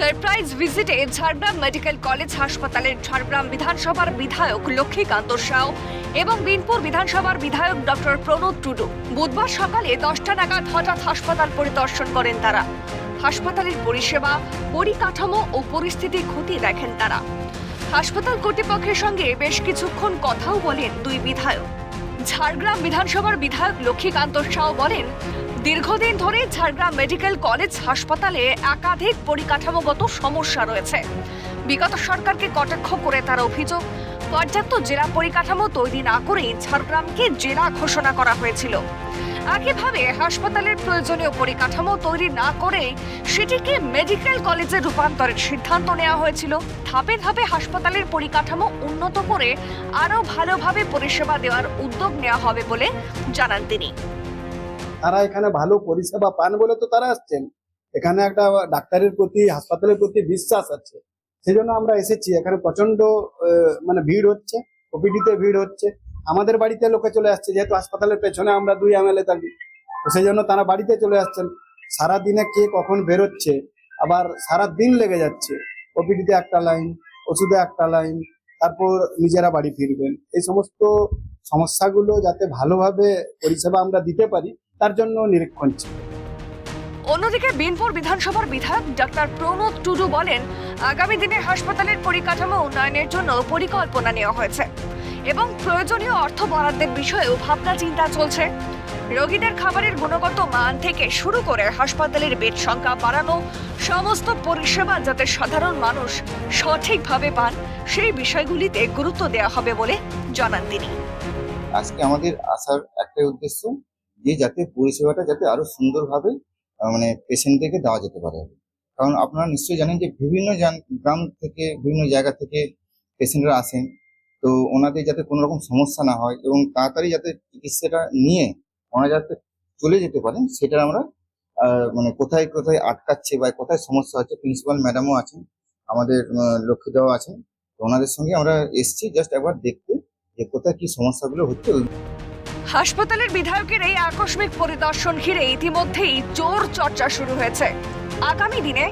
Surprise ভিজিটে Jhargram medical college হাসপাতালের ঝাড়গ্রাম বিধানসভার বিধায়ক লক্ষ্মীকান্ত সাউ এবং বিনপুর বিধানসভার বিধায়ক ডক্টর প্রণোদ টুডু বুধবার সকালে 10টা নাগাদ হঠাৎ হাসপাতাল পরিদর্শন করেন তারা। হাসপাতালের পরিষেবা, পরিকাঠামো ও পরিস্থিতি খতিয়ে দেখেন তারা। হাসপাতাল কর্তৃপক্ষের সঙ্গে বেশ কিছুক্ষণ কথাও বলেন দুই বিধায়ক। ঝাড়গ্রাম বিধানসভার বিধায়ক লক্ষ্মীকান্ত সাউ বলেন, দীর্ঘদিন ধরে ঝাড়গ্রাম মেডিকেল কলেজ হাসপাতালে একাধিক পরিকাঠামোগত সমস্যা রয়েছে। বিগত সরকারকে কটাক্ষ করে তার অভিযোগ, পর্যাপ্ত জেলা পরিকাঠামো তৈরি না করেই ঝাড়গ্রামকে জেলা ঘোষণা করা হয়েছিল। একইভাবে হাসপাতালের প্রয়োজনীয় পরিকাঠামো তৈরি না করে সেটিকে মেডিকেল কলেজে রূপান্তরের সিদ্ধান্ত নেওয়া হয়েছিল। ধাপে ধাপে হাসপাতালের পরিকাঠামো উন্নত করে আরও ভালোভাবে পরিষেবা দেওয়ার উদ্যোগ নেওয়া হবে বলে জানান তিনি। তারা এখানে ভালো পরিষেবা পান বলে তো তারা আসছেন। এখানে একটা ডাক্তারের প্রতি, হাসপাতালের প্রতি বিশ্বাস আছে, সেই জন্য আমরা এসেছি। এখানে প্রচন্ড ভিড় হচ্ছে, ওপিডিতে ভিড় হচ্ছে। আমাদের বাড়িতে লোকে চলে আসছে, যেহেতু হাসপাতালের পেছনে আমরা 2 এমএলএ থাকি, তো সেই জন্য তারা বাড়িতে চলে আসছেন। সারাদিনে কে কখন বেরোচ্ছে, আবার সারা দিন লেগে যাচ্ছে। ওপিডিতে একটা লাইন, ওষুধে একটা লাইন, তারপর নিজেরা বাড়ি ফিরবেন। এই সমস্ত সমস্যাগুলো যাতে ভালোভাবে পরিষেবা আমরা দিতে পারি, তার জন্য নিরীক্ষণ ছিল। অন্যদিকে বিনপুর বিধানসভার বিধায়ক ডক্টর প্রণোদ টুডু বলেন, আগামী দিনে হাসপাতালের পরিকাঠামো উন্নয়নের জন্য পরিকল্পনা নেওয়া হয়েছে এবং প্রয়োজনীয় অর্থ বরাদ্দের বিষয়েও ভাবনা চিন্তা চলছে। রোগীদের খাবারের গুণগত মান থেকে শুরু করে হাসপাতালের বেড সংখ্যা বাড়ানো, সমস্ত পরিষেবা যাতে সাধারণ মানুষ সঠিকভাবে পান, সেই বিষয়গুলিতে গুরুত্ব দেওয়া হবে বলে জানান তিনি। আজকে আমাদের আসার একটাই উদ্দেশ্য, যে যাতে পরিষেবাটা যাতে আরো সুন্দরভাবে পেশেন্টদেরকে দেওয়া যেতে পারে। কারণ আপনারা নিশ্চয়ই জানেন যে বিভিন্ন গ্রাম থেকে, বিভিন্ন জায়গা থেকে পেশেন্টরা আসেন, তো ওনাদের যাতে কোনো রকম সমস্যা না হয় এবং তাড়াতাড়ি যাতে চিকিৎসাটা নিয়ে ওনারা যাতে চলে যেতে পারেন, সেটা আমরা কোথায় কোথায় আটকাচ্ছে বা কোথায় সমস্যা হচ্ছে, প্রিন্সিপাল ম্যাডামও আছেন, আমাদের লক্ষ্মীদাও আছেন, তো ওনাদের সঙ্গে আমরা এসছি জাস্ট একবার দেখতে যে কোথায় কি সমস্যাগুলো হচ্ছে। হাসপাতালের বিধায়কের এই আকস্মিক পরিদর্শন ঘিরে ইতিমধ্যেই জোর চর্চা শুরু হয়েছে। আগামী দিনে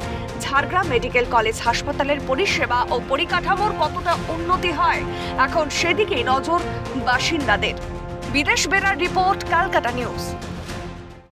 ঝাড়গ্রাম মেডিকেল কলেজ হাসপাতালের পরিষেবা ও পরিকাঠামোর কতটা উন্নতি হয়, এখন সেদিকেই নজর বাসিন্দাদের। বিদেশ বেড়ার রিপোর্ট, কলকাতা নিউজ।